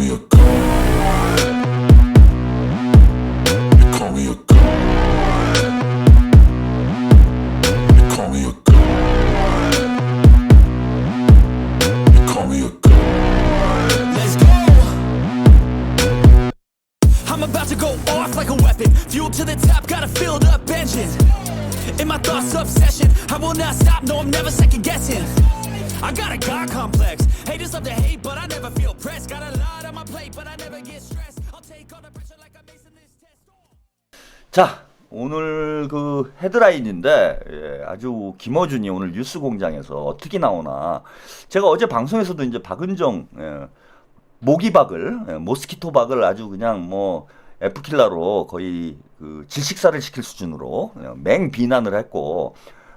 me a god. You call me a god. You call me a god. You call me a god. Let's go. I'm about to go off like a weapon. Fuel to the top, got a filled up engine. In my thoughts, obsession. I will not stop, no, I'm never second guessing. I got a God complex. Haters love to hate, but I never feel pressed. Got a lot on my plate, but I never get stressed. I'll take all the pressure like I'm acing this test. 자, 오늘 그 헤드라인인데 아주 김어준이 오늘 뉴스공장에서 어떻게 나오나. 제가 어제 방송에서도 이제 박은정 모기박을 모스키토박을 아주 그냥 뭐 F킬러로 거의 그 질식사를 시킬 수준으로 맹 비난을 했고,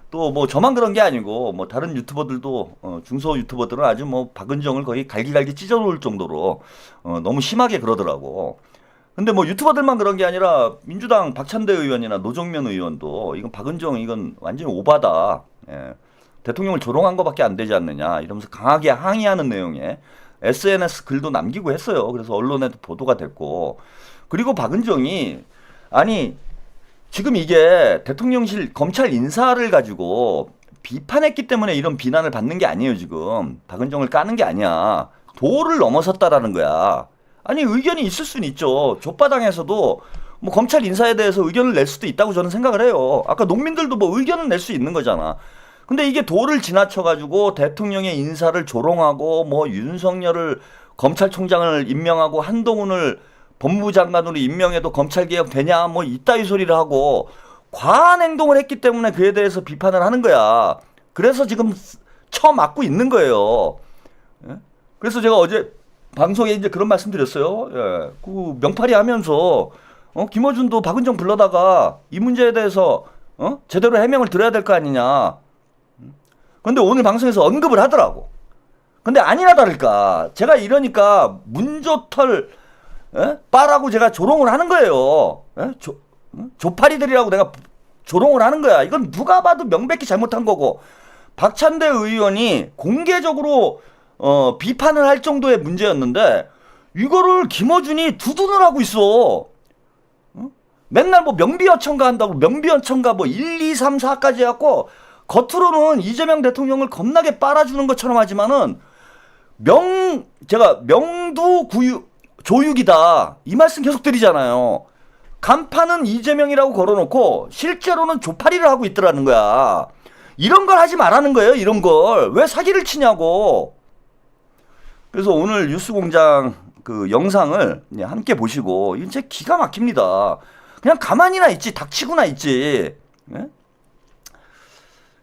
또 뭐 저만 그런 게 아니고 뭐 다른 유튜버들도 중소 유튜버들은 아주 뭐 박은정을 거의 갈기갈기 찢어놓을 정도로 너무 심하게 그러더라고. 근데 뭐 유튜버들만 그런 게 아니라 민주당 박찬대 의원이나 노정면 의원도 이건 박은정 이건 완전히 오바다. 대통령을 조롱한 거밖에 안 되지 않느냐 이러면서 강하게 항의하는 내용의 SNS 글도 남기고 했어요. 그래서 언론에도 보도가 됐고, 그리고 박은정이 아니 지금 이게 대통령실 검찰 인사를 가지고 비판했기 때문에 이런 비난을 받는 게 아니에요. 지금 박은정을 까는 게 아니야. 도를 넘어섰다라는 거야. 아니 의견이 있을 수는 있죠. 족바당에서도 뭐 검찰 인사에 대해서 의견을 낼 수도 있다고 저는 생각을 해요. 아까 농민들도 뭐 의견을 낼 수 있는 거잖아. 근데 이게 도를 지나쳐가지고 대통령의 인사를 조롱하고 뭐 윤석열을 검찰총장을 임명하고 한동훈을 법무장관으로 임명해도 검찰개혁 되냐 뭐 이따위 소리를 하고 과한 행동을 했기 때문에 그에 대해서 비판을 하는 거야. 그래서 지금 처맞고 있는 거예요. 그래서 제가 어제 방송에 이제 그런 말씀 드렸어요. 그 명팔이 하면서 김어준도 박은정 불러다가 이 문제에 대해서 제대로 해명을 드려야 될 거 아니냐. 근데 오늘 방송에서 언급을 하더라고. 근데 아니나 다를까 제가 이러니까 문조털 빠라고 제가 조롱을 하는 거예요. 조파리들이라고 내가 조롱을 하는 거야. 이건 누가 봐도 명백히 잘못한 거고, 박찬대 의원이 공개적으로 비판을 할 정도의 문제였는데 이거를 김어준이 두둔을 하고 있어. 맨날 뭐 명비어천가 한다고 명비어천가 뭐 1, 2, 3, 4까지 해갖고 겉으로는 이재명 대통령을 겁나게 빨아주는 것처럼 하지만은 제가 명두 조육이다 이 말씀 계속 드리잖아요. 간판은 이재명이라고 걸어놓고 실제로는 조파리를 하고 있더라는 거야. 이런 걸 하지 말라는 거예요. 이런 걸 왜 사기를 치냐고. 그래서 오늘 뉴스공장 그 영상을 함께 보시고, 이건 진짜 기가 막힙니다. 그냥 가만히나 있지 닥치고나 있지.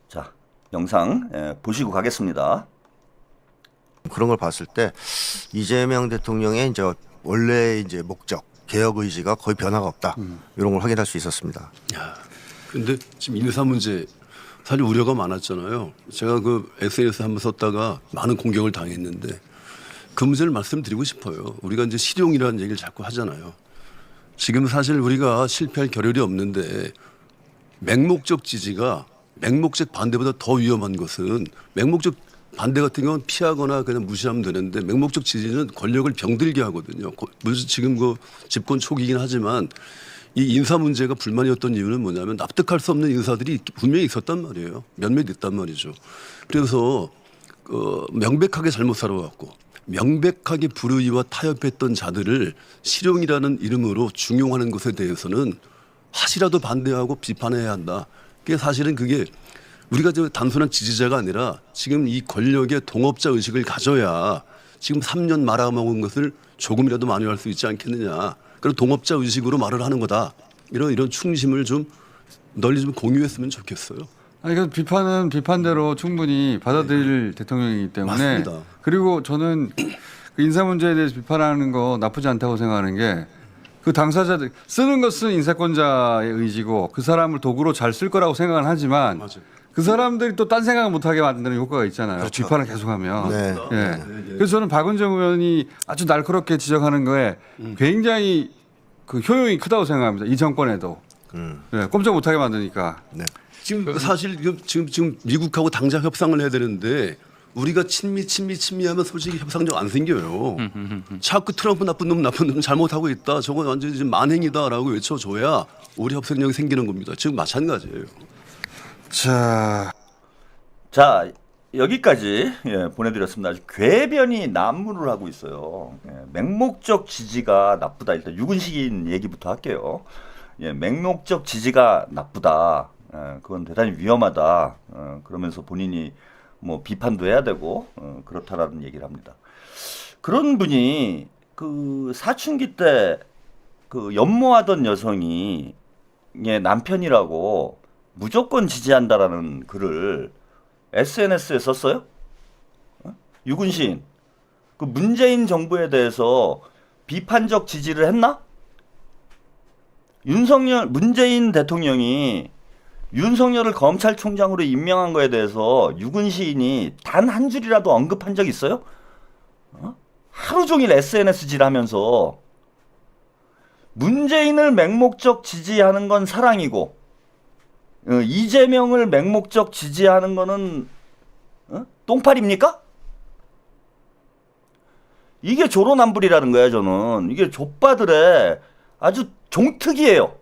자, 영상 보시고 가겠습니다. 그런 걸 봤을 때 이재명 대통령의 이제 원래 이제 목적 개혁 의지가 거의 변화가 없다. 이런 걸 확인할 수 있었습니다. 근데 지금 인사 문제 사실 우려가 많았잖아요. 제가 그 SNS 한번 썼다가 많은 공격을 당했는데 그 문제를 말씀드리고 싶어요. 우리가 이제 실용이라는 얘기를 자꾸 하잖아요. 지금 사실 우리가 실패할 겨를이 없는데 맹목적 지지가 맹목적 반대보다 더 위험한 것은, 맹목적 반대 같은 경우는 피하거나 그냥 무시하면 되는데 맹목적 지지는 권력을 병들게 하거든요. 물론 지금 그 집권 초기이긴 하지만 이 인사 문제가 불만이었던 이유는 뭐냐면 납득할 수 없는 인사들이 분명히 있었단 말이에요. 몇몇 있단 말이죠. 그래서 명백하게 잘못 살아왔고 명백하게 불의와 타협했던 자들을 실용이라는 이름으로 중용하는 것에 대해서는 하시라도 반대하고 비판해야 한다. 그게 사실은 그게 우리가 저 단순한 지지자가 아니라 지금 이 권력의 동업자 의식을 가져야 지금 3년 말아먹은 것을 조금이라도 만회할 수 있지 않겠느냐. 그리고 동업자 의식으로 말을 하는 거다. 이런 충심을 좀 널리 좀 공유했으면 좋겠어요. 아니, 그 비판은 비판대로 충분히 받아들일 대통령이기 때문에. 맞습니다. 그리고 저는 그 인사 문제에 대해서 비판하는 거 나쁘지 않다고 생각하는 게, 그 당사자들 쓰는 것은 인사권자의 의지고 그 사람을 도구로 잘 쓸 거라고 생각은 하지만 맞아요. 그 사람들이 또 딴 생각 못하게 만드는 효과가 있잖아요. 그렇죠. 비판을 계속하면. 네. 그래서 저는 박은정 의원이 아주 날카롭게 지적하는 거에 굉장히 그 효용이 크다고 생각합니다. 이 정권에도. 꼼짝 못하게 만드니까. 네. 지금 사실 지금 미국하고 당장 협상을 해야 되는데 우리가 친미하면 솔직히 협상력 안 생겨요. 자꾸 트럼프 나쁜 놈 잘못하고 있다. 저건 완전히 지금 만행이다라고 외쳐줘야 우리 협상력이 생기는 겁니다. 지금 마찬가지예요. 자, 여기까지 보내드렸습니다. 아주 궤변이 난무를 하고 있어요. 맹목적 지지가 나쁘다. 일단 유근식인 얘기부터 할게요. 맹목적 지지가 나쁘다. 그건 대단히 위험하다. 그러면서 본인이 뭐 비판도 해야 되고 그렇다라는 얘기를 합니다. 그런 분이 그 사춘기 때 그 연모하던 여성이 남편이라고 무조건 지지한다라는 글을 SNS에 썼어요? 유근신, 그 문재인 정부에 대해서 비판적 지지를 했나? 문재인 대통령이 윤석열을 검찰총장으로 임명한 거에 대해서 유근신이 단 한 줄이라도 언급한 적 있어요? 하루 종일 SNS질 하면서 문재인을 맹목적 지지하는 건 사랑이고 이재명을 맹목적 지지하는 거는 똥팔입니까? 이게 조로남불이라는 거야. 저는 이게 족바들의 아주 종특이에요.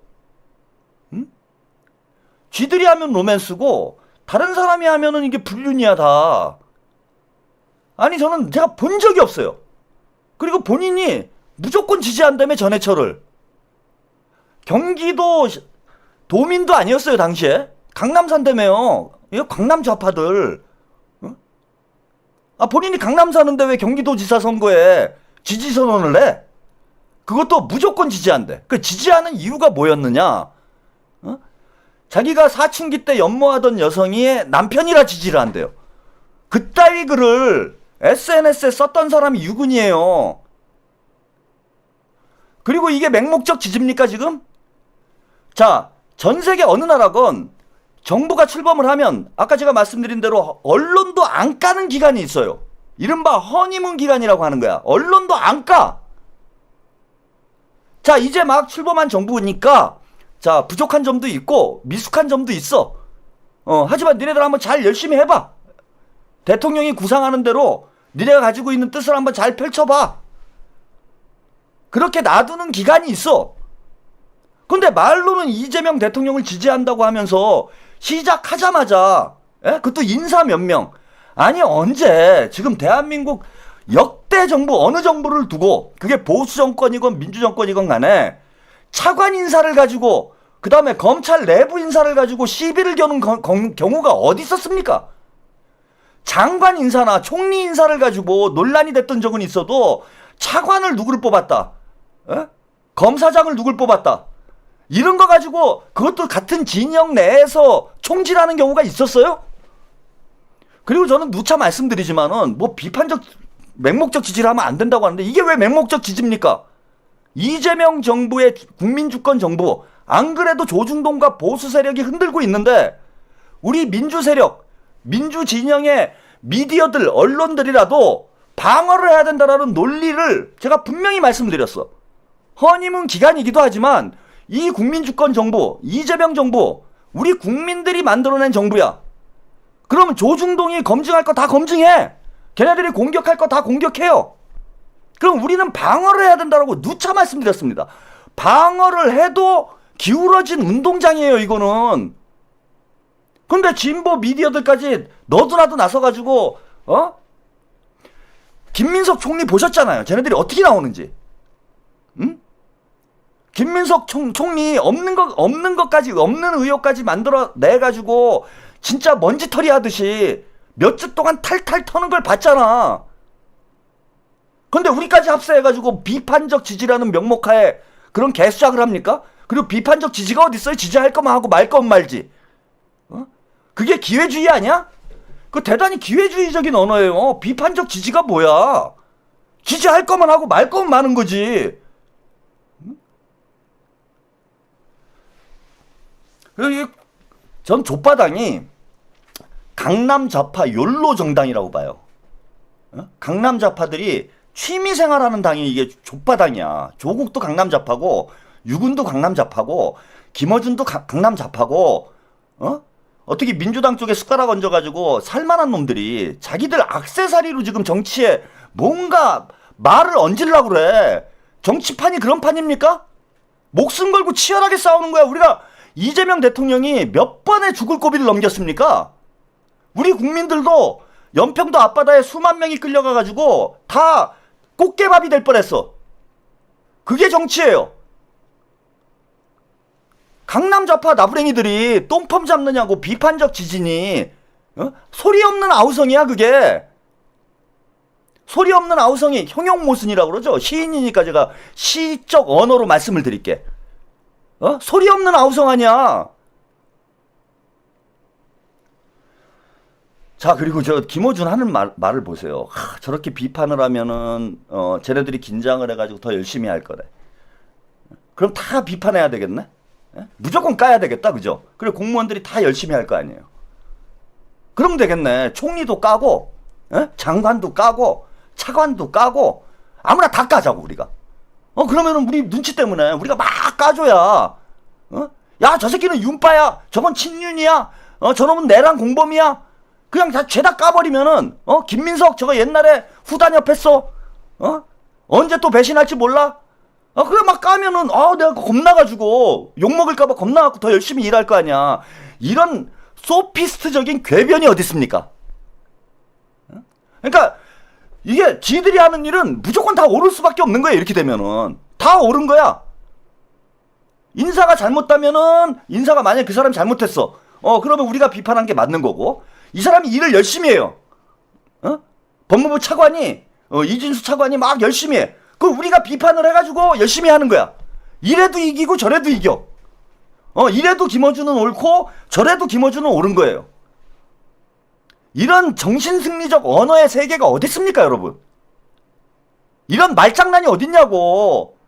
쥐들이 하면 로맨스고 다른 사람이 하면은 이게 불륜이야 다. 아니 저는 제가 본 적이 없어요. 그리고 본인이 무조건 지지한다며 전해철을. 경기도 도민도 아니었어요 당시에. 강남산다며요. 이거 강남 좌파들. 본인이 강남 사는데 왜 경기도지사 선거에 지지 선언을 해? 그것도 무조건 지지한대. 그 지지하는 이유가 뭐였느냐? 자기가 사춘기 때 연모하던 여성이 남편이라 지지를 한대요. 그따위 글을 SNS에 썼던 사람이 유근이에요. 그리고 이게 맹목적 지지입니까 지금? 자, 전 세계 어느 나라건 정부가 출범을 하면 아까 제가 말씀드린 대로 언론도 안 까는 기간이 있어요. 이른바 허니문 기간이라고 하는 거야. 언론도 안 까. 자, 이제 막 출범한 정부니까 자, 부족한 점도 있고 미숙한 점도 있어. 하지만 니네들 한번 잘 열심히 해봐. 대통령이 구상하는 대로 니네가 가지고 있는 뜻을 한번 잘 펼쳐봐. 그렇게 놔두는 기간이 있어. 근데 말로는 이재명 대통령을 지지한다고 하면서 시작하자마자 그것도 인사 몇 명. 아니 언제 지금 대한민국 역대 정부 어느 정부를 두고 그게 보수 정권이건 민주 정권이건 간에 차관 인사를 가지고 그 다음에 검찰 내부 인사를 가지고 시비를 겨눈 경우가 어디 있었습니까? 장관 인사나 총리 인사를 가지고 논란이 됐던 적은 있어도 차관을 누구를 뽑았다. 검사장을 누굴 뽑았다. 이런 거 가지고 그것도 같은 진영 내에서 총질하는 경우가 있었어요? 그리고 저는 누차 말씀드리지만은 뭐 비판적 맹목적 지지를 하면 안 된다고 하는데 이게 왜 맹목적 지지입니까? 이재명 정부의 국민주권 정부, 안 그래도 조중동과 보수 세력이 흔들고 있는데 우리 민주 세력, 민주 진영의 미디어들, 언론들이라도 방어를 해야 된다라는 논리를 제가 분명히 말씀드렸어. 허니문 기간이기도 하지만 이 국민주권 정부, 이재명 정부, 우리 국민들이 만들어낸 정부야. 그러면 조중동이 검증할 거 다 검증해. 걔네들이 공격할 거 다 공격해요. 그럼 우리는 방어를 해야 된다고 누차 말씀드렸습니다. 방어를 해도 기울어진 운동장이에요, 이거는. 근데 진보 미디어들까지 너도나도 나서가지고, 김민석 총리 보셨잖아요. 쟤네들이 어떻게 나오는지. 응? 김민석 총리 없는 의혹까지 만들어내가지고, 진짜 먼지털이 하듯이 몇 주 동안 탈탈 터는 걸 봤잖아. 근데 우리까지 합세해가지고 비판적 지지라는 명목하에 그런 개수작을 합니까? 그리고 비판적 지지가 어딨어요? 지지할 거만 하고 말 거면 말지. 그게 기회주의 아니야? 그 대단히 기회주의적인 언어예요. 비판적 지지가 뭐야? 지지할 거만 하고 말 거면 마는 거지. 전 족바당이 강남 좌파 욜로 정당이라고 봐요. 강남 좌파들이 취미생활하는 당이 이게 족바당이야. 조국도 강남 좌파고 유군도 강남 좌파고 김어준도 강남 좌파고 어떻게 민주당 쪽에 숟가락 얹어가지고 살만한 놈들이 자기들 액세서리로 지금 정치에 뭔가 말을 얹으려고 그래. 정치판이 그런 판입니까? 목숨 걸고 치열하게 싸우는 거야. 우리가 이재명 대통령이 몇 번의 죽을 고비를 넘겼습니까? 우리 국민들도 연평도 앞바다에 수만 명이 끌려가가지고 다 꽃게밥이 될 뻔했어. 그게 정치예요. 강남 좌파 나부랭이들이 똥펌 잡느냐고 비판적 지진이 소리 없는 아우성이야 그게. 소리 없는 아우성이 형용모순이라고 그러죠. 시인이니까 제가 시적 언어로 말씀을 드릴게. 소리 없는 아우성 아니야. 자, 그리고 저 김어준 하는 말을 보세요. 저렇게 비판을 하면은 쟤네들이 긴장을 해가지고 더 열심히 할 거래. 그럼 다 비판해야 되겠네? 무조건 까야 되겠다, 그죠? 그리고 공무원들이 다 열심히 할 거 아니에요. 그러면 되겠네. 총리도 까고, 장관도 까고, 차관도 까고, 아무나 다 까자고 우리가. 그러면은 우리 눈치 때문에 우리가 막 까줘야. 야, 저 새끼는 윤빠야. 저건 친윤이야. 저놈은 내랑 공범이야. 그냥 다 죄다 까버리면은 김민석 저거 옛날에 후단협 했어. 언제 또 배신할지 몰라. 그래 막 까면은 내가 겁나가지고 욕먹을까봐 겁나갖고 더 열심히 일할 거 아니야. 이런 소피스트적인 궤변이 어디 있습니까? 그러니까 이게 지들이 하는 일은 무조건 다 옳을 수밖에 없는 거야. 이렇게 되면은 다 옳은 거야. 인사가 잘못하면은 인사가 만약에 그 사람이 잘못했어. 그러면 우리가 비판한 게 맞는 거고, 이 사람이 일을 열심히 해요. 법무부 차관이 이진수 차관이 막 열심히 해. 그 우리가 비판을 해가지고 열심히 하는 거야. 이래도 이기고 저래도 이겨. 이래도 김어준은 옳고 저래도 김어준은 옳은 거예요. 이런 정신승리적 언어의 세계가 어디 있습니까, 여러분? 이런 말장난이 어딨냐고.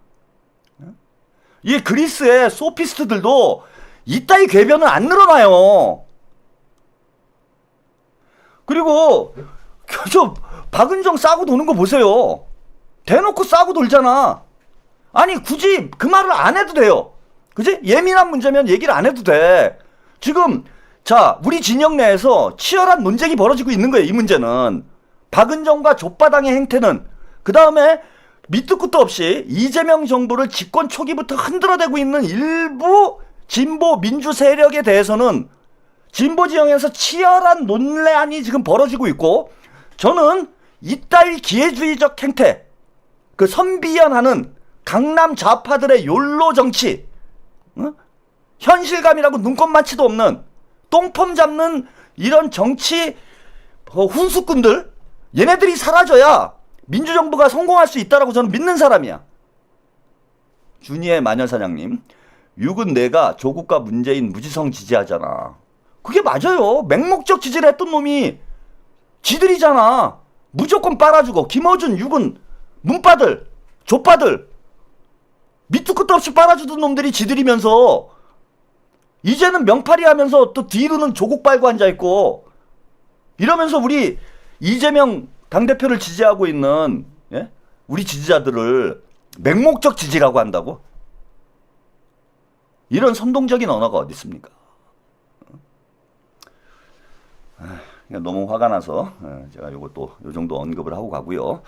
이 그리스의 소피스트들도 이따위 궤변은 안 늘어나요. 그리고 저 박은정 싸고 도는 거 보세요. 대놓고 싸고 돌잖아. 아니 굳이 그 말을 안 해도 돼요. 그지? 예민한 문제면 얘기를 안 해도 돼. 지금 자 우리 진영 내에서 치열한 논쟁이 벌어지고 있는 거예요. 이 문제는 박은정과 족바당의 행태는, 그 다음에 밑도 끝도 없이 이재명 정부를 집권 초기부터 흔들어대고 있는 일부 진보 민주 세력에 대해서는 진보 지형에서 치열한 논란이 지금 벌어지고 있고, 저는 이따위 기회주의적 행태, 그 선비연하는 강남 좌파들의 욜로 정치, 현실감이라고 눈꼽만치도 없는 똥폼 잡는 이런 정치 훈수꾼들, 얘네들이 사라져야 민주정부가 성공할 수 있다라고 저는 믿는 사람이야. 준이의 마녀사냥님, 육은 내가 조국과 문재인 무지성 지지하잖아. 그게 맞아요. 맹목적 지지를 했던 놈이 지들이잖아. 무조건 빨아주고, 김어준, 육은 문빠들, 족빠들, 밑도 끝도 없이 빨아주던 놈들이 지들이면서 이제는 명팔이 하면서 또 뒤로는 조국 빨고 앉아있고, 이러면서 우리 이재명 당대표를 지지하고 있는 우리 지지자들을 맹목적 지지라고 한다고? 이런 선동적인 언어가 어디 있습니까? 너무 화가 나서 제가 요것도 요 정도 언급을 하고 가고요.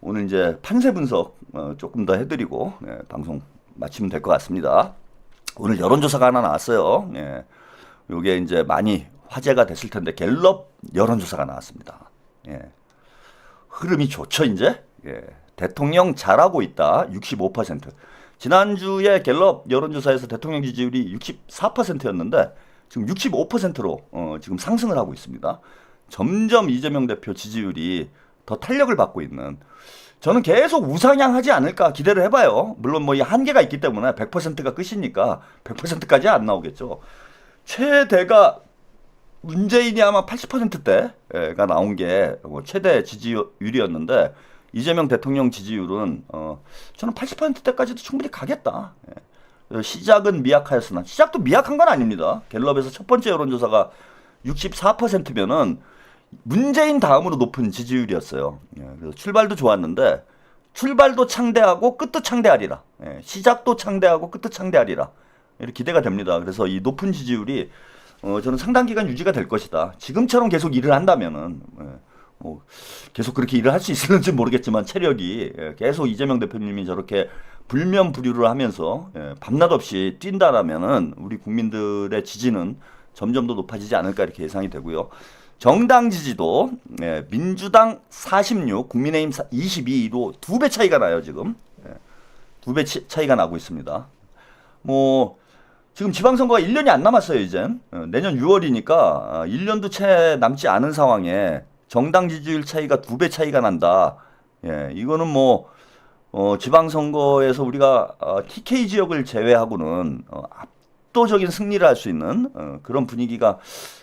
오늘 이제 판세 분석 조금 더 해드리고 방송 마치면 될 것 같습니다. 오늘 여론조사가 하나 나왔어요. 요게 이제 많이 화제가 됐을 텐데 갤럽 여론조사가 나왔습니다. 흐름이 좋죠, 이제. 대통령 잘하고 있다. 65%. 지난주에 갤럽 여론조사에서 대통령 지지율이 64%였는데 지금 65%로 지금 상승을 하고 있습니다. 점점 이재명 대표 지지율이 더 탄력을 받고 있는, 저는 계속 우상향하지 않을까 기대를 해봐요. 물론 뭐 이 한계가 있기 때문에 100%가 끝이니까 100%까지 안 나오겠죠. 최대가 문재인이 아마 80%대가 나온 게 최대 지지율이었는데, 이재명 대통령 지지율은 저는 80%대까지도 충분히 가겠다. 시작은 미약하였으나, 시작도 미약한 건 아닙니다. 갤럽에서 첫 번째 여론조사가 64%면은 문재인 다음으로 높은 지지율이었어요. 그래서 출발도 좋았는데, 출발도 창대하고 끝도 창대하리라. 시작도 창대하고 끝도 창대하리라. 이렇게 기대가 됩니다. 그래서 이 높은 지지율이 저는 상당 기간 유지가 될 것이다. 지금처럼 계속 일을 한다면은 계속 그렇게 일을 할 수 있을는지 모르겠지만 체력이 계속 이재명 대표님이 저렇게 불면불유를 하면서 밤낮 없이 뛴다라면은 우리 국민들의 지지는 점점 더 높아지지 않을까 이렇게 예상이 되고요. 정당 지지도 민주당 46, 국민의힘 22로 2배 차이가 나요 지금. 2배 차이가 나고 있습니다. 뭐 지금 지방선거가 1년이 안 남았어요 이젠. 내년 6월이니까 1년도 채 남지 않은 상황에 정당 지지율 차이가 2배 차이가 난다. 이거는 뭐 지방선거에서 우리가 TK 지역을 제외하고는 압도적인 승리를 할 수 있는 그런 분위기가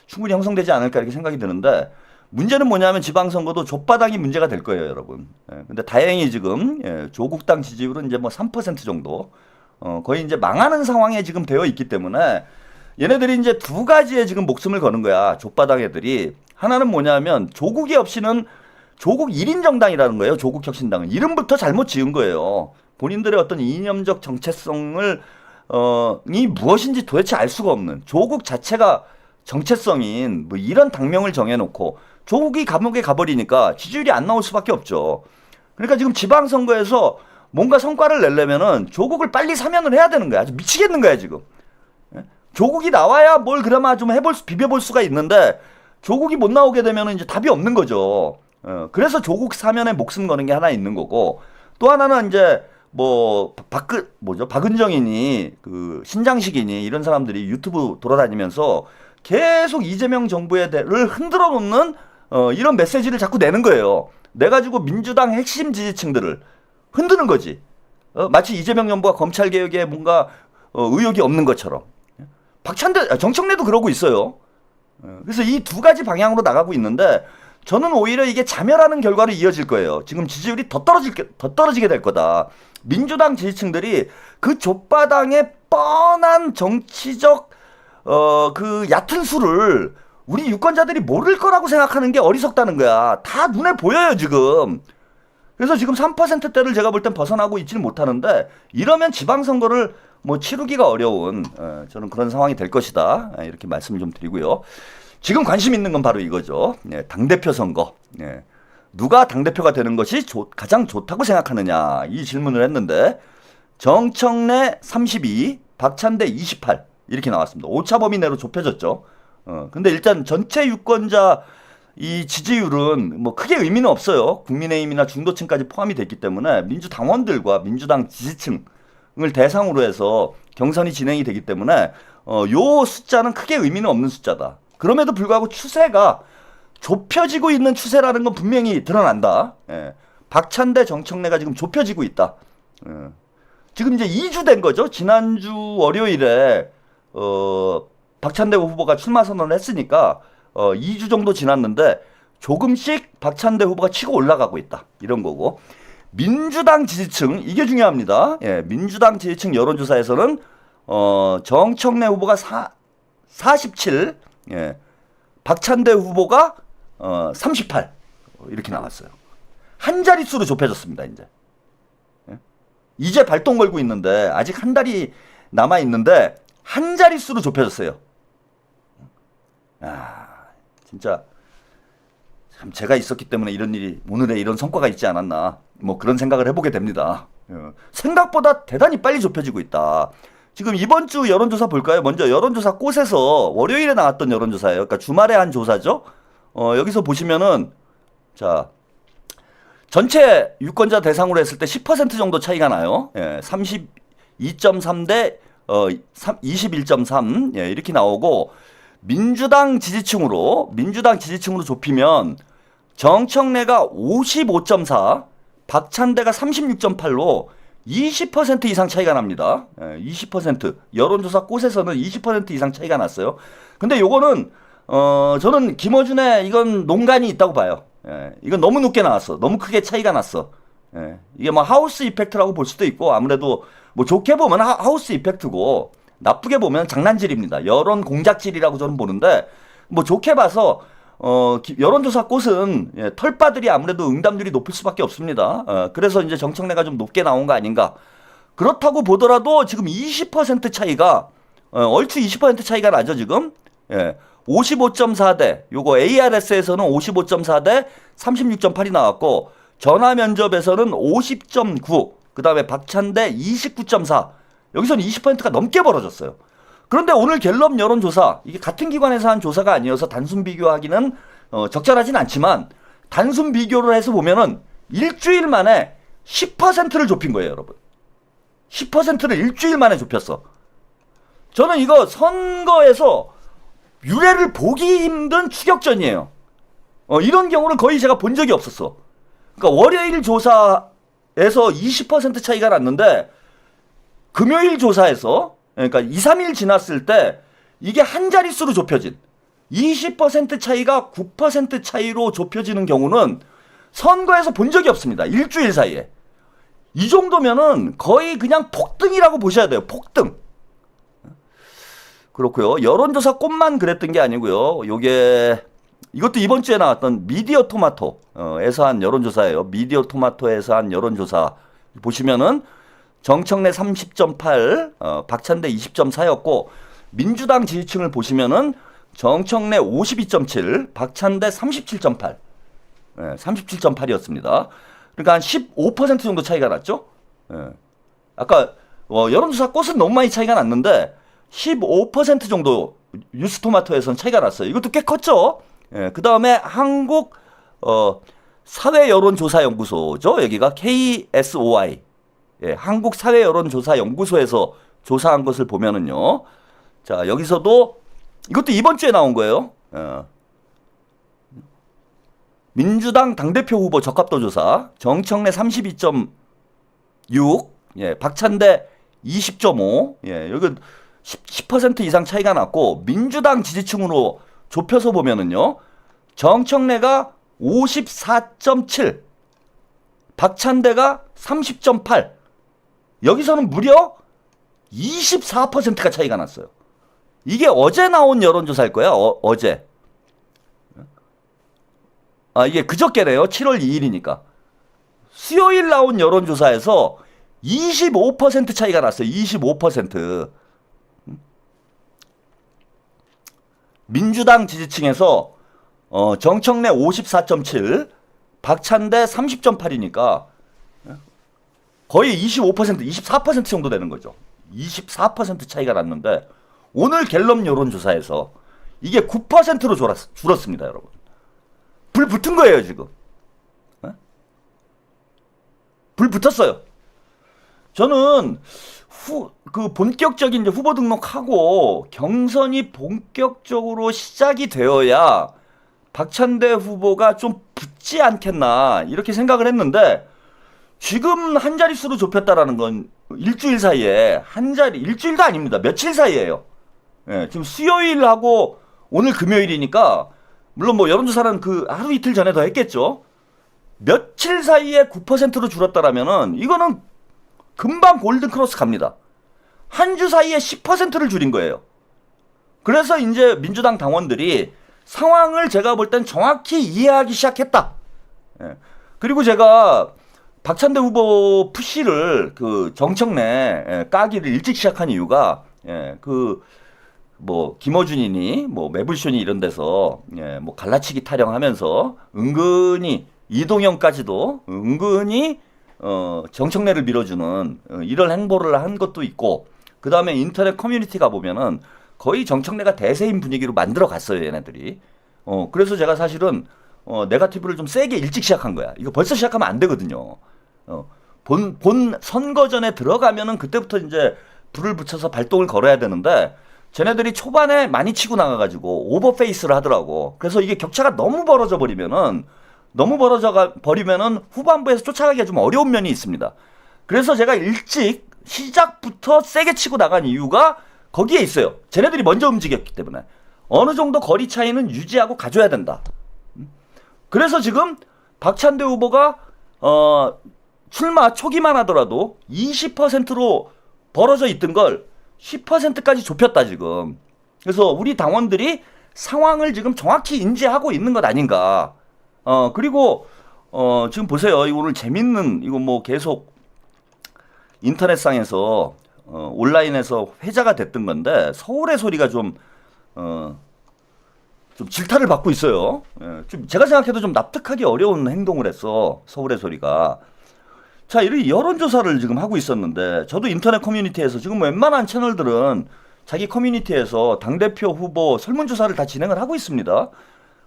충분히 형성되지 않을까 이렇게 생각이 드는데, 문제는 뭐냐면 지방선거도 족바당이 문제가 될 거예요 여러분. 근데 다행히 지금 조국당 지지율은 이제 뭐 3% 정도 거의 이제 망하는 상황에 지금 되어 있기 때문에 얘네들이 이제 두 가지에 지금 목숨을 거는 거야. 족바당 애들이. 하나는 뭐냐면 조국이 없이는 조국 1인 정당이라는 거예요. 조국혁신당은. 이름부터 잘못 지은 거예요. 본인들의 어떤 이념적 정체성을 이 무엇인지 도대체 알 수가 없는, 조국 자체가 정체성인 뭐 이런 당명을 정해놓고 조국이 감옥에 가버리니까 지지율이 안 나올 수밖에 없죠. 그러니까 지금 지방선거에서 뭔가 성과를 내려면은 조국을 빨리 사면을 해야 되는 거야. 아주 미치겠는 거야 지금. 조국이 나와야 뭘 그나마 좀 비벼볼 수가 있는데 조국이 못 나오게 되면은 이제 답이 없는 거죠. 그래서 조국 사면에 목숨 거는 게 하나 있는 거고, 또 하나는 이제 뭐 박은정이니 그 신장식이니 이런 사람들이 유튜브 돌아다니면서 계속 이재명 정부를 흔들어 놓는 이런 메시지를 자꾸 내는 거예요. 내가지고 민주당 핵심 지지층들을 흔드는 거지. 마치 이재명 정부가 검찰 개혁에 뭔가 의욕이 없는 것처럼. 정청래도 그러고 있어요. 그래서 이 두 가지 방향으로 나가고 있는데 저는 오히려 이게 자멸하는 결과로 이어질 거예요. 지금 지지율이 더 떨어지게 될 거다. 민주당 지지층들이 그 족바당의 뻔한 정치적 그 얕은 수를 우리 유권자들이 모를 거라고 생각하는 게 어리석다는 거야. 다 눈에 보여요 지금. 그래서 지금 3%대를 제가 볼 땐 벗어나고 있지는 못하는데, 이러면 지방선거를 뭐 치르기가 어려운 저는 그런 상황이 될 것이다. 이렇게 말씀을 좀 드리고요. 지금 관심 있는 건 바로 이거죠. 당대표 선거. 누가 당대표가 되는 것이 가장 좋다고 생각하느냐, 이 질문을 했는데 정청래 32, 박찬대 28 이렇게 나왔습니다. 오차 범위 내로 좁혀졌죠. 근데 일단 전체 유권자 이 지지율은 뭐 크게 의미는 없어요. 국민의힘이나 중도층까지 포함이 됐기 때문에 민주당원들과 민주당 지지층을 대상으로 해서 경선이 진행이 되기 때문에 요 숫자는 크게 의미는 없는 숫자다. 그럼에도 불구하고 추세가 좁혀지고 있는 추세라는 건 분명히 드러난다. 박찬대 정청래가 지금 좁혀지고 있다. 지금 이제 2주 된 거죠. 지난주 월요일에 박찬대 후보가 출마 선언을 했으니까 2주 정도 지났는데 조금씩 박찬대 후보가 치고 올라가고 있다. 이런 거고. 민주당 지지층, 이게 중요합니다. 민주당 지지층 여론조사에서는 정청래 후보가 47, 박찬대 후보가 38 이렇게 나왔어요. 한 자릿수로 좁혀졌습니다. 이제 발동 걸고 있는데 아직 한 달이 남아 있는데 한 자릿수로 좁혀졌어요. 진짜 참 제가 있었기 때문에 이런 일이, 오늘의 이런 성과가 있지 않았나, 뭐 그런 생각을 해보게 됩니다. 생각보다 대단히 빨리 좁혀지고 있다. 지금 이번 주 여론조사 볼까요? 먼저 여론조사 꽃에서 월요일에 나왔던 여론조사예요. 그러니까 주말에 한 조사죠. 여기서 보시면은 자, 전체 유권자 대상으로 했을 때 10% 정도 차이가 나요. 32.3 대 21.3 이렇게 나오고, 민주당 지지층으로 좁히면 정청래가 55.4, 박찬대가 36.8로 20% 이상 차이가 납니다. 20%. 여론조사 꽃에서는 20% 이상 차이가 났어요. 근데 요거는 저는 김어준의 이건 농간이 있다고 봐요. 이건 너무 높게 나왔어. 너무 크게 차이가 났어. 이게 뭐 하우스 이펙트라고 볼 수도 있고, 아무래도 뭐 좋게 보면 하우스 이펙트고 나쁘게 보면 장난질입니다. 여론 공작질이라고 저는 보는데, 뭐 좋게 봐서 여론조사 꽃은 털바들이 아무래도 응답률이 높을 수밖에 없습니다. 그래서 이제 정청래가 좀 높게 나온 거 아닌가. 그렇다고 보더라도 지금 20% 차이가 얼추 20% 차이가 나죠 지금. 예. 55.4대, 요거 ARS에서는 55.4대 36.8이 나왔고, 전화 면접에서는 50.9, 그 다음에 박찬대 29.4, 여기서는 20%가 넘게 벌어졌어요. 그런데 오늘 갤럽 여론조사, 이게 같은 기관에서 한 조사가 아니어서 단순 비교하기는 적절하진 않지만, 단순 비교를 해서 보면은 일주일 만에 10%를 좁힌 거예요, 여러분. 10%를 일주일 만에 좁혔어. 저는 이거 선거에서 유례를 보기 힘든 추격전이에요. 이런 경우는 거의 제가 본 적이 없었어. 그러니까 월요일 조사에서 20% 차이가 났는데 금요일 조사에서, 그러니까 2, 3일 지났을 때 이게 한 자릿수로 좁혀진 20% 차이가 9% 차이로 좁혀지는 경우는 선거에서 본 적이 없습니다. 일주일 사이에. 이 정도면은 거의 그냥 폭등이라고 보셔야 돼요. 폭등. 그렇고요. 여론조사 꽃만 그랬던 게 아니고요. 이것도 이번 주에 나왔던 미디어 토마토에서 한 여론조사예요. 미디어 토마토에서 한 여론조사 보시면은 정청래 30.8, 박찬대 20.4였고, 민주당 지지층을 보시면은 정청래 52.7, 박찬대 37.8, 37.8이었습니다. 그러니까 한 15% 정도 차이가 났죠. 아까 여론조사 꽃은 너무 많이 차이가 났는데 15% 정도 뉴스토마토에서는 차이가 났어요. 이것도 꽤 컸죠. 그 다음에 한국 사회여론조사연구소죠. 여기가 KSOI, 한국 사회여론조사연구소에서 조사한 것을 보면은요. 자, 여기서도 이것도 이번 주에 나온 거예요. 민주당 당대표 후보 적합도 조사, 정청래 32.6, 박찬대 20.5, 여기 10% 이상 차이가 났고, 민주당 지지층으로 좁혀서 보면은요, 정청래가 54.7, 박찬대가 30.8, 여기서는 무려 24%가 차이가 났어요. 이게 어제 나온 여론조사일 거야, 어제. 이게 그저께네요. 7월 2일이니까. 수요일 나온 여론조사에서 25% 차이가 났어요. 25%. 민주당 지지층에서 정청래 54.7, 박찬대 30.8이니까 거의 25%, 24% 정도 되는 거죠. 24% 차이가 났는데 오늘 갤럽 여론조사에서 이게 9%로 줄었습니다, 여러분. 불 붙은 거예요, 지금. 불 붙었어요. 저는 본격적인 이제 후보 등록하고 경선이 본격적으로 시작이 되어야 박찬대 후보가 좀 붙지 않겠나 이렇게 생각을 했는데, 지금 한 자릿수로 좁혔다라는 건 일주일 사이에 일주일도 아닙니다. 며칠 사이에요. 지금 수요일하고 오늘 금요일이니까, 물론 뭐 여론조사는 그 하루 이틀 전에 더 했겠죠. 며칠 사이에 9%로 줄었다라면은 이거는 금방 골든크로스 갑니다. 한 주 사이에 10%를 줄인 거예요. 그래서 이제 민주당 당원들이 상황을 제가 볼 땐 정확히 이해하기 시작했다. 그리고 제가 박찬대 후보 푸시를 정청래 까기를 일찍 시작한 이유가 김어준이니 매불쇼니 이런 데서 갈라치기 타령하면서 은근히 이동영까지도 은근히 정청래를 밀어주는 이런 행보를 한 것도 있고, 그 다음에 인터넷 커뮤니티가 보면은 거의 정청래가 대세인 분위기로 만들어 갔어요, 얘네들이. 그래서 제가 사실은 네거티브를 좀 세게 일찍 시작한 거야. 이거 벌써 시작하면 안 되거든요. 본 선거전에 들어가면은 그때부터 이제 불을 붙여서 발동을 걸어야 되는데, 쟤네들이 초반에 많이 치고 나가가지고 오버페이스를 하더라고. 그래서 이게 격차가 너무 벌어져 버리면은 후반부에서 쫓아가기가 좀 어려운 면이 있습니다. 그래서 제가 일찍 시작부터 세게 치고 나간 이유가 거기에 있어요. 쟤네들이 먼저 움직였기 때문에 어느 정도 거리 차이는 유지하고 가져야 된다. 그래서 지금 박찬대 후보가 출마 초기만 하더라도 20%로 벌어져 있던 걸 10%까지 좁혔다, 지금. 그래서 우리 당원들이 상황을 지금 정확히 인지하고 있는 것 아닌가. 그리고 지금 보세요. 이거 오늘 재밌는, 이거 계속 인터넷상에서 온라인에서 회자가 됐던 건데, 서울의 소리가 좀 좀 질타를 받고 있어요. 예, 좀 제가 생각해도 좀 납득하기 어려운 행동을 했어. 서울의 소리가. 자, 이런 여론조사를 지금 하고 있었는데 저도 인터넷 커뮤니티에서 지금 웬만한 채널들은 자기 커뮤니티에서 당대표 후보 설문조사를 다 진행을 하고 있습니다.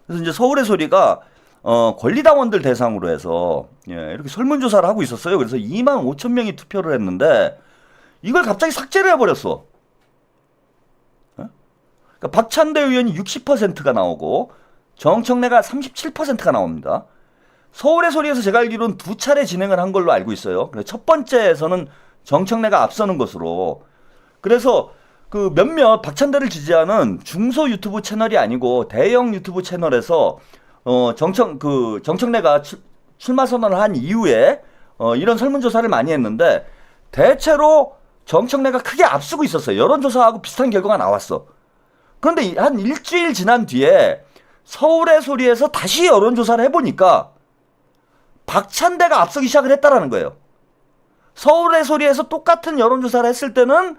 그래서 이제 서울의 소리가 권리당원들 대상으로 해서 이렇게 설문조사를 하고 있었어요. 그래서 2만 5천 명이 투표를 했는데 이걸 갑자기 삭제를 해버렸어. 그러니까 박찬대 의원이 60%가 나오고 정청래가 37%가 나옵니다. 서울의 소리에서 제가 알기로는 2차례 진행을 한 걸로 알고 있어요. 첫 번째에서는 정청래가 앞서는 것으로. 그래서 그 몇몇 박찬대를 지지하는 중소 유튜브 채널이 아니고 대형 유튜브 채널에서 정청래가 출마 선언을 한 이후에 이런 설문조사를 많이 했는데 대체로 정청래가 크게 앞서고 있었어요. 여론조사하고 비슷한 결과가 나왔어. 그런데 한 일주일 지난 뒤에 서울의 소리에서 다시 여론조사를 해보니까 박찬대가 앞서기 시작을 했다라는 거예요. 서울의 소리에서 똑같은 여론조사를 했을 때는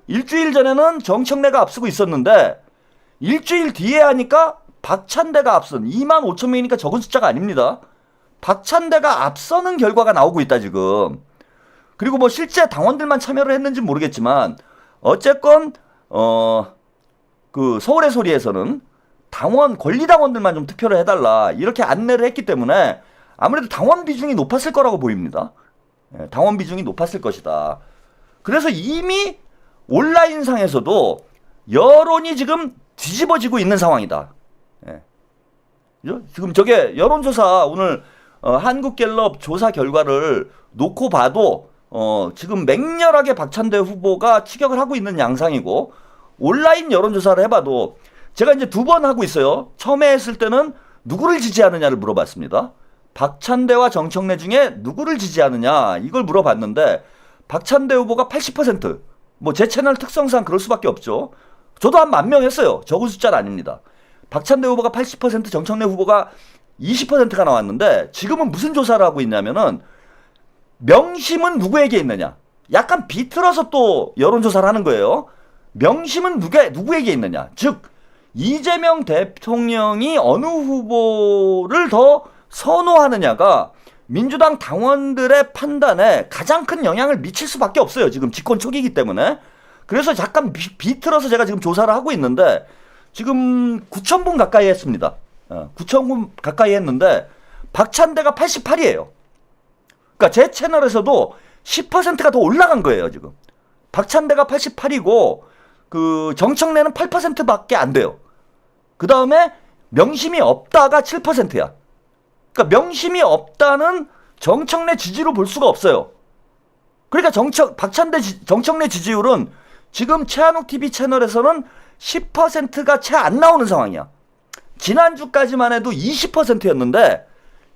일주일 전에는 정청래가 앞서고 있었는데 일주일 뒤에 하니까 박찬대가 앞선 2만 5천 명이니까 적은 숫자가 아닙니다. 박찬대가 앞서는 결과가 나오고 있다 지금. 그리고 뭐 실제 당원들만 참여를 했는지 모르겠지만 어쨌건 그 서울의 소리에서는 권리당원들만 좀 투표를 해달라 이렇게 안내를 했기 때문에 아무래도 당원 비중이 높았을 거라고 보입니다. 당원 비중이 높았을 것이다. 그래서 이미 온라인상에서도 여론이 지금 뒤집어지고 있는 상황이다. 지금 저게 여론조사 오늘 한국갤럽 조사 결과를 놓고 봐도 지금 맹렬하게 박찬대 후보가 추격을 하고 있는 양상이고 온라인 여론조사를 해봐도 제가 이제 2번 하고 있어요. 처음에 했을 때는 누구를 지지하느냐를 물어봤습니다. 박찬대와 정청래 중에 누구를 지지하느냐 이걸 물어봤는데 박찬대 후보가 80%. 뭐 제 채널 특성상 그럴 수밖에 없죠. 저도 한 10,000명 했어요. 적은 숫자는 아닙니다. 박찬대 후보가 80%, 정청래 후보가 20%가 나왔는데 지금은 무슨 조사를 하고 있냐면은 명심은 누구에게 있느냐. 약간 비틀어서 또 여론조사를 하는 거예요. 명심은 누구에게 있느냐. 즉 이재명 대통령이 어느 후보를 더 선호하느냐가 민주당 당원들의 판단에 가장 큰 영향을 미칠 수밖에 없어요. 지금 집권 초기이기 때문에. 그래서 약간 비틀어서 제가 지금 조사를 하고 있는데 지금 9,000분 가까이 했습니다. 9,000분 가까이 했는데 박찬대가 88이에요. 그러니까 제 채널에서도 10%가 더 올라간 거예요. 지금 박찬대가 88이고 그 정청래는 8%밖에 안 돼요. 그 다음에 명심이 없다가 7%야. 그러니까 명심이 없다는 정청래 지지로 볼 수가 없어요. 그러니까 정청래 지지율은 지금 최한욱 TV 채널에서는 10%가 채 안 나오는 상황이야. 지난주까지만 해도 20%였는데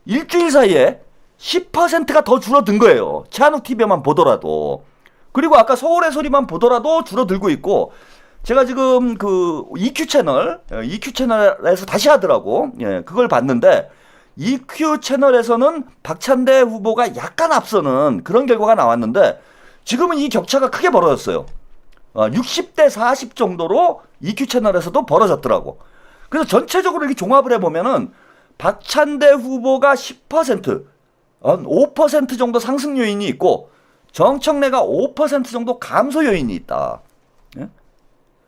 일주일 사이에 10%가 더 줄어든 거예요. 최한욱 TV만 보더라도. 그리고 아까 서울의 소리만 보더라도 줄어들고 있고 제가 지금 그 EQ 채널에서 다시 하더라고. 그걸 봤는데 EQ 채널에서는 박찬대 후보가 약간 앞서는 그런 결과가 나왔는데 지금은 이 격차가 크게 벌어졌어요. 60대 40 정도로 EQ 채널에서도 벌어졌더라고. 그래서 전체적으로 이렇게 종합을 해보면은 박찬대 후보가 10%, 5% 정도 상승 요인이 있고 정청래가 5% 정도 감소 요인이 있다.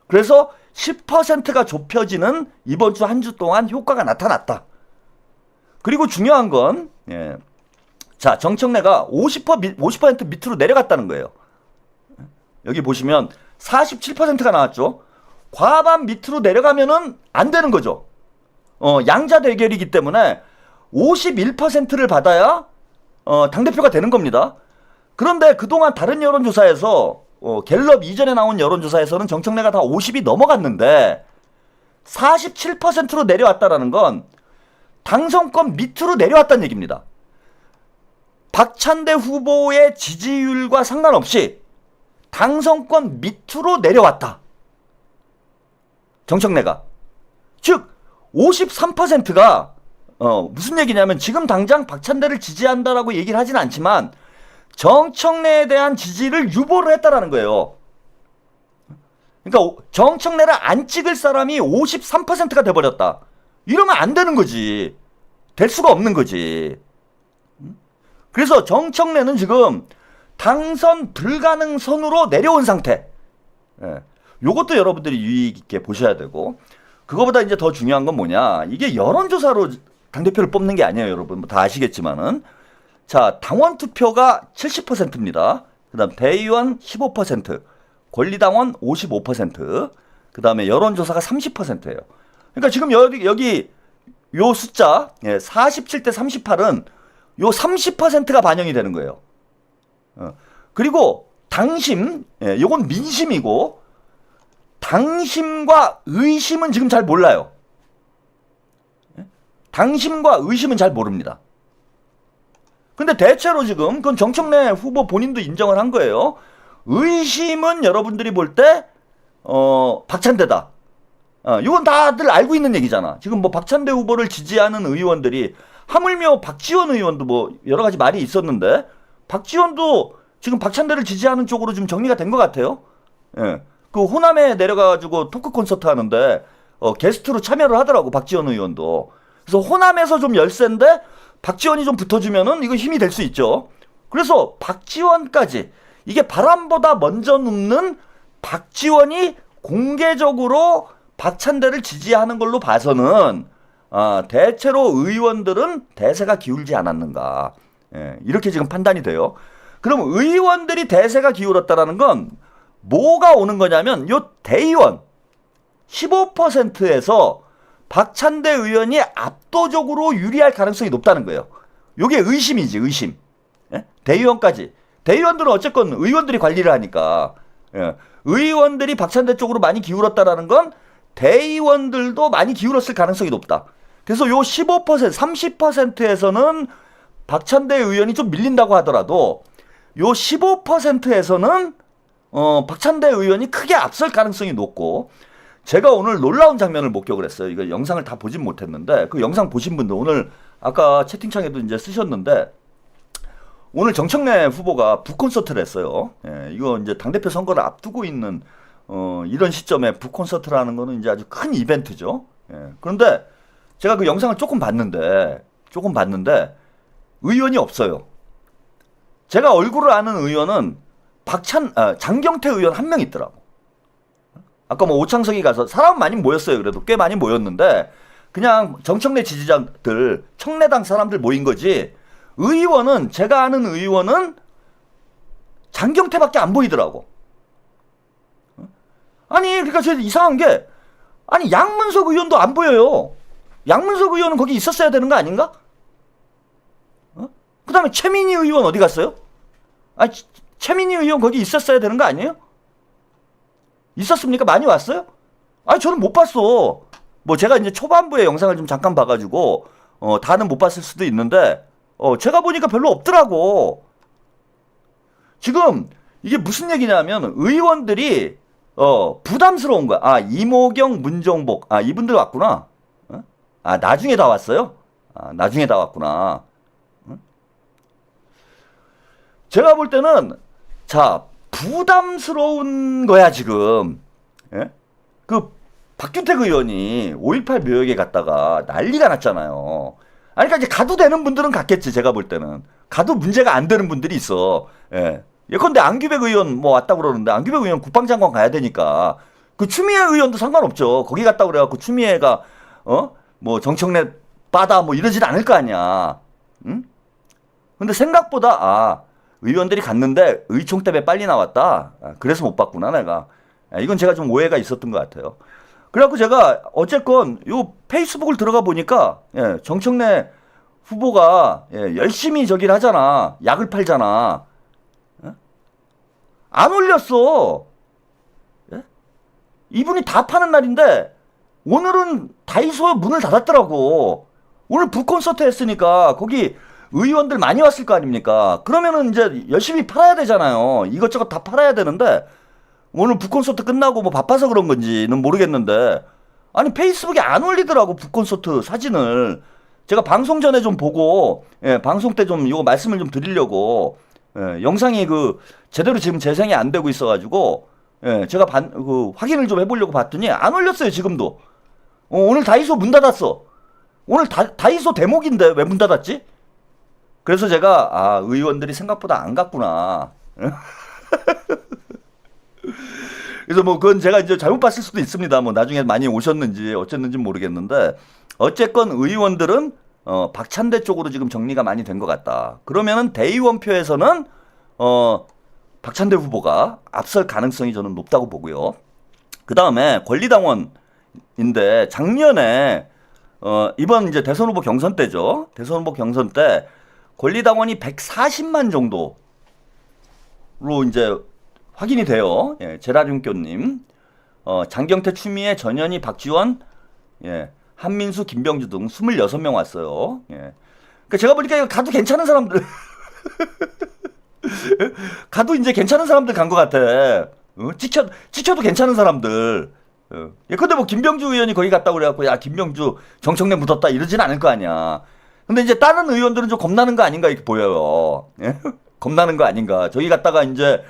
그래서 10%가 좁혀지는 이번 주 한 주 동안 효과가 나타났다. 그리고 중요한 건, 자, 정청래가 50% 밑으로 내려갔다는 거예요. 여기 보시면 47%가 나왔죠. 과반 밑으로 내려가면은 안 되는 거죠. 양자 대결이기 때문에 51%를 받아야 당대표가 되는 겁니다. 그런데 그동안 다른 여론조사에서 갤럽 이전에 나온 여론조사에서는 정청래가 다 50이 넘어갔는데 47%로 내려왔다라는 건 당선권 밑으로 내려왔다는 얘기입니다. 박찬대 후보의 지지율과 상관없이 당선권 밑으로 내려왔다. 정청래가. 즉 53%가 무슨 얘기냐면 지금 당장 박찬대를 지지한다라고 얘기를 하진 않지만 정청래에 대한 지지를 유보를 했다라는 거예요. 그러니까 정청래를 안 찍을 사람이 53%가 돼버렸다. 이러면 안 되는 거지. 될 수가 없는 거지. 그래서 정청래는 지금 당선 불가능 선으로 내려온 상태. 예. 요것도 여러분들이 유의 깊게 보셔야 되고, 그거보다 이제 더 중요한 건 뭐냐, 이게 여론조사로 당대표를 뽑는 게 아니에요, 여러분. 뭐 다 아시겠지만은. 자, 당원 투표가 70%입니다. 그 다음 대의원 15%, 권리당원 55%, 그 다음에 여론조사가 30%예요. 그러니까 지금 여기 요 숫자, 47대 38은 요 30%가 반영이 되는 거예요. 그리고 당심, 요건 민심이고, 당심과 의심은 지금 잘 몰라요. 당심과 의심은 잘 모릅니다. 근데 대체로 지금 그건 정청래 후보 본인도 인정을 한 거예요. 의심은 여러분들이 볼 때 박찬대다. 이건 다들 알고 있는 얘기잖아. 지금 뭐 박찬대 후보를 지지하는 의원들이, 하물며 박지원 의원도 뭐 여러 가지 말이 있었는데, 박지원도 지금 박찬대를 지지하는 쪽으로 좀 정리가 된 것 같아요. 예. 그 호남에 내려가가지고 토크 콘서트 하는데 게스트로 참여를 하더라고, 박지원 의원도. 그래서 호남에서 좀 열세인데 박지원이 좀 붙어주면은 이거 힘이 될 수 있죠. 그래서 박지원까지, 이게 바람보다 먼저 눕는 박지원이 공개적으로 박찬대를 지지하는 걸로 봐서는 대체로 의원들은 대세가 기울지 않았는가, 이렇게 지금 판단이 돼요. 그럼 의원들이 대세가 기울었다라는 건 뭐가 오는 거냐면, 요 대의원 15%에서 박찬대 의원이 압도적으로 유리할 가능성이 높다는 거예요. 요게 의심이지, 의심. 대의원까지. 대의원들은 어쨌건 의원들이 관리를 하니까, 의원들이 박찬대 쪽으로 많이 기울었다라는 건 대의원들도 많이 기울었을 가능성이 높다. 그래서 요 15%, 30%에서는 박찬대 의원이 좀 밀린다고 하더라도, 요 15%에서는 박찬대 의원이 크게 앞설 가능성이 높고, 제가 오늘 놀라운 장면을 목격을 했어요. 이거 영상을 다 보진 못했는데, 그 영상 보신 분들 오늘 아까 채팅창에도 이제 쓰셨는데, 오늘 정청래 후보가 북콘서트를 했어요. 이거 이제 당대표 선거를 앞두고 있는 이런 시점에 북콘서트라는 거는 이제 아주 큰 이벤트죠. 그런데 제가 그 영상을 조금 봤는데 의원이 없어요. 제가 얼굴을 아는 의원은 장경태 의원 한 명 있더라고. 아까 뭐 오창석이 가서 사람 많이 모였어요. 그래도 꽤 많이 모였는데 그냥 정청래 지지자들, 청래당 사람들 모인 거지, 의원은, 제가 아는 의원은 장경태밖에 안 보이더라고. 아니, 그러니까 저 이상한 게, 아니 양문석 의원도 안 보여요. 양문석 의원은 거기 있었어야 되는 거 아닌가? 그 다음에 최민희 의원 어디 갔어요? 최민희 의원 거기 있었어야 되는 거 아니에요? 있었습니까? 많이 왔어요? 저는 못 봤어. 뭐 제가 이제 초반부에 영상을 좀 잠깐 봐가지고 다는 못 봤을 수도 있는데 제가 보니까 별로 없더라고. 지금 이게 무슨 얘기냐면, 의원들이 부담스러운 거야. 이모경, 문정복, 이분들 왔구나. 나중에 다 왔어요? 나중에 다 왔구나. 제가 볼 때는, 자, 부담스러운 거야 지금. 그 박균택 의원이 5.18 묘역에 갔다가 난리가 났잖아요. 그러니까 이제 가도 되는 분들은 갔겠지. 제가 볼 때는 가도 문제가 안 되는 분들이 있어. 예컨대 안규백 의원 뭐 왔다고 그러는데, 안규백 의원 국방장관 가야 되니까 그 추미애 의원도 상관없죠. 거기 갔다고 그래갖고 추미애가 뭐 정청래 빠다 뭐 이러진 않을 거 아니야. 응? 근데 생각보다 의원들이 갔는데 의총 때문에 빨리 나왔다. 그래서 못 봤구나 내가. 이건 제가 좀 오해가 있었던 것 같아요. 그래갖고 제가 어쨌건 요 페이스북을 들어가 보니까 정청래 후보가 열심히 저기를 하잖아. 약을 팔잖아. 안 올렸어. 이분이 다 파는 날인데 오늘은 다이소 문을 닫았더라고. 오늘 북콘서트 했으니까 거기 의원들 많이 왔을 거 아닙니까? 그러면은 이제 열심히 팔아야 되잖아요. 이것저것 다 팔아야 되는데 오늘 북콘서트 끝나고 뭐 바빠서 그런 건지는 모르겠는데, 아니 페이스북에 안 올리더라고 북콘서트 사진을. 제가 방송 전에 좀 보고 방송 때 좀 이거 말씀을 좀 드리려고 영상이 그 제대로 지금 재생이 안 되고 있어가지고 예, 제가 확인을 좀 해보려고 봤더니 안 올렸어요 지금도. 오늘 다이소 문 닫았어. 오늘 다이소 대목인데 왜 문 닫았지? 그래서 제가 의원들이 생각보다 안 갔구나. 그래서 뭐 그건 제가 이제 잘못 봤을 수도 있습니다. 뭐 나중에 많이 오셨는지 어쨌는지 모르겠는데 어쨌건 의원들은 박찬대 쪽으로 지금 정리가 많이 된 것 같다. 그러면은 대의원표에서는 박찬대 후보가 앞설 가능성이 저는 높다고 보고요. 그 다음에 권리당원인데 작년에 이번 이제 대선 후보 경선 때죠. 대선 후보 경선 때 권리당원이 140만 정도로 이제 확인이 돼요. 예, 제라준교님, 장경태, 추미애, 전현희, 박지원, 예, 한민수, 김병주 등 26명 왔어요. 예. 그러니까 제가 보니까 이거 가도 괜찮은 사람들, 가도 이제 괜찮은 사람들 간 것 같아. 찍혀도 괜찮은 사람들. 예, 근데 뭐 김병주 의원이 거기 갔다고 그래갖고 야 김병주 정청래 묻었다 이러진 않을 거 아니야. 근데 이제 다른 의원들은 좀 겁나는 거 아닌가 이렇게 보여요. 예? 겁나는 거 아닌가. 저기 갔다가 이제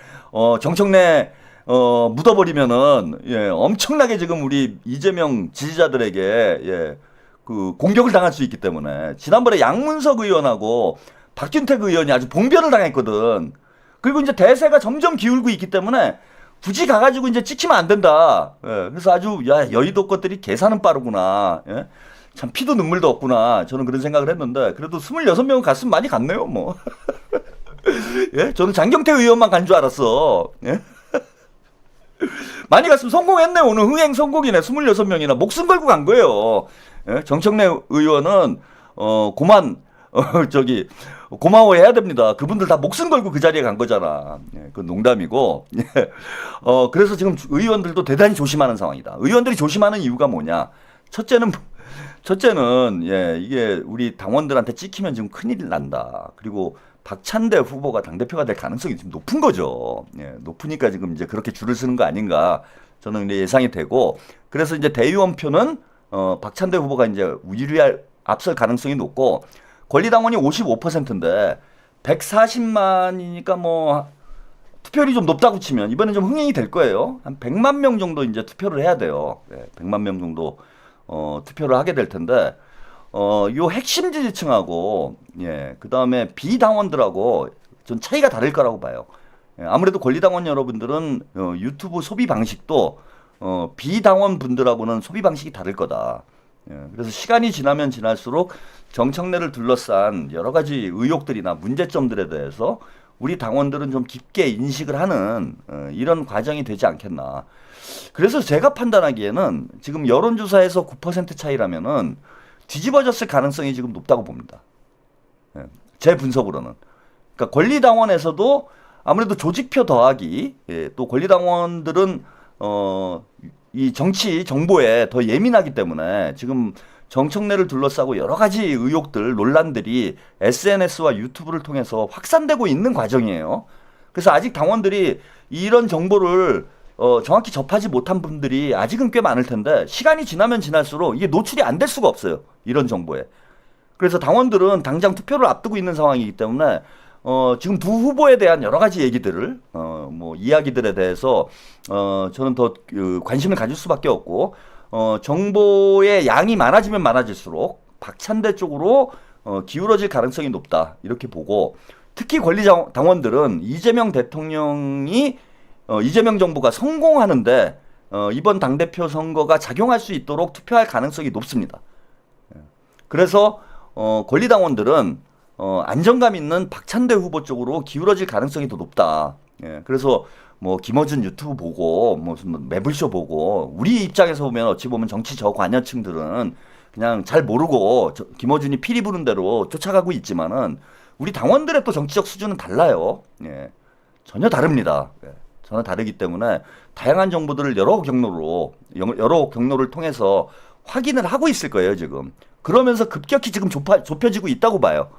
정청래 묻어버리면은 예, 엄청나게 지금 우리 이재명 지지자들에게 예, 그 공격을 당할 수 있기 때문에 지난번에 양문석 의원하고 박준택 의원이 아주 봉변을 당했거든. 그리고 이제 대세가 점점 기울고 있기 때문에 굳이 가가지고 이제 찍히면 안 된다. 예, 그래서 아주 야 여의도 것들이 계산은 빠르구나. 예? 참 피도 눈물도 없구나. 저는 그런 생각을 했는데 그래도 26명은 갔으면 많이 갔네요. 뭐. 예? 저는 장경태 의원만 간 줄 알았어. 예? 많이 갔으면 성공했네. 오늘 흥행 성공이네. 26명이나 목숨 걸고 간 거예요. 예? 정청래 의원은 고마워해야 됩니다. 그분들 다 목숨 걸고 그 자리에 간 거잖아. 예, 그건 농담이고. 예. 그래서 지금 의원들도 대단히 조심하는 상황이다. 의원들이 조심하는 이유가 뭐냐? 첫째는 예, 이게 우리 당원들한테 찍히면 지금 큰일 난다. 그리고 박찬대 후보가 당대표가 될 가능성이 지금 높은 거죠. 예, 높으니까 지금 이제 그렇게 줄을 서는 거 아닌가 저는 이제 예상이 되고 그래서 이제 대의원표는 박찬대 후보가 이제 유리할 앞설 가능성이 높고 권리당원이 55%인데 140만이니까 뭐 투표율이 좀 높다고 치면 이번엔 좀 흥행이 될 거예요. 한 100만 명 정도 이제 투표를 해야 돼요. 예, 100만 명 정도 투표를 하게 될 텐데 요 핵심 지지층하고 예, 그다음에 비당원들하고 좀 차이가 다를 거라고 봐요. 예, 아무래도 권리당원 여러분들은 유튜브 소비 방식도 비당원 분들하고는 소비 방식이 다를 거다. 예, 그래서 시간이 지나면 지날수록 정청래를 둘러싼 여러 가지 의혹들이나 문제점들에 대해서 우리 당원들은 좀 깊게 인식을 하는 이런 과정이 되지 않겠나. 그래서 제가 판단하기에는 지금 여론조사에서 9% 차이라면은 뒤집어졌을 가능성이 지금 높다고 봅니다. 예, 제 분석으로는. 그러니까 권리당원에서도 아무래도 조직표 더하기, 예, 또 권리당원들은 이 정치 정보에 더 예민하기 때문에 지금 정청래를 둘러싸고 여러 가지 의혹들, 논란들이 SNS와 유튜브를 통해서 확산되고 있는 과정이에요. 그래서 아직 당원들이 이런 정보를 정확히 접하지 못한 분들이 아직은 꽤 많을 텐데 시간이 지나면 지날수록 이게 노출이 안 될 수가 없어요. 이런 정보에. 그래서 당원들은 당장 투표를 앞두고 있는 상황이기 때문에 지금 두 후보에 대한 여러 가지 얘기들을 뭐 이야기들에 대해서 저는 더 관심을 가질 수밖에 없고 정보의 양이 많아지면 많아질수록 박찬대 쪽으로 기울어질 가능성이 높다 이렇게 보고 특히 권리당원들은 이재명 대통령이 이재명 정부가 성공하는데 이번 당대표 선거가 작용할 수 있도록 투표할 가능성이 높습니다. 그래서 권리당원들은 안정감 있는 박찬대 후보 쪽으로 기울어질 가능성이 더 높다. 예, 그래서 뭐 김어준 유튜브 보고 무슨 매불쇼 보고 우리 입장에서 보면 어찌 보면 정치 저관여층들은 그냥 잘 모르고 김어준이 피리 부는 대로 쫓아가고 있지만은 우리 당원들의 또 정치적 수준은 달라요. 예, 전혀 다릅니다. 예, 전혀 다르기 때문에 다양한 정보들을 여러 경로를 통해서 확인을 하고 있을 거예요 지금. 그러면서 급격히 지금 좁혀지고 있다고 봐요.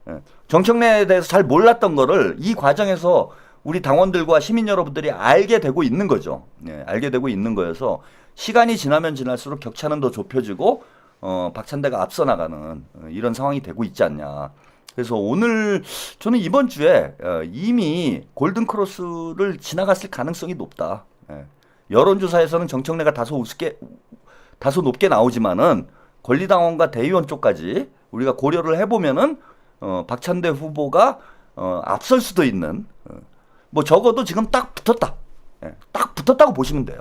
예, 정청래에 대해서 잘 몰랐던 거를 이 과정에서 우리 당원들과 시민 여러분들이 알게 되고 있는 거죠. 예, 알게 되고 있는 거여서 시간이 지나면 지날수록 격차는 더 좁혀지고 박찬대가 앞서 나가는 이런 상황이 되고 있지 않냐. 그래서 오늘 저는 이번 주에 이미 골든크로스를 지나갔을 가능성이 높다. 예. 여론조사에서는 정청래가 다소 높게 나오지만은 권리당원과 대의원 쪽까지 우리가 고려를 해보면은 박찬대 후보가 앞설 수도 있는 뭐 적어도 지금 딱 붙었다. 예. 딱 붙었다고 보시면 돼요.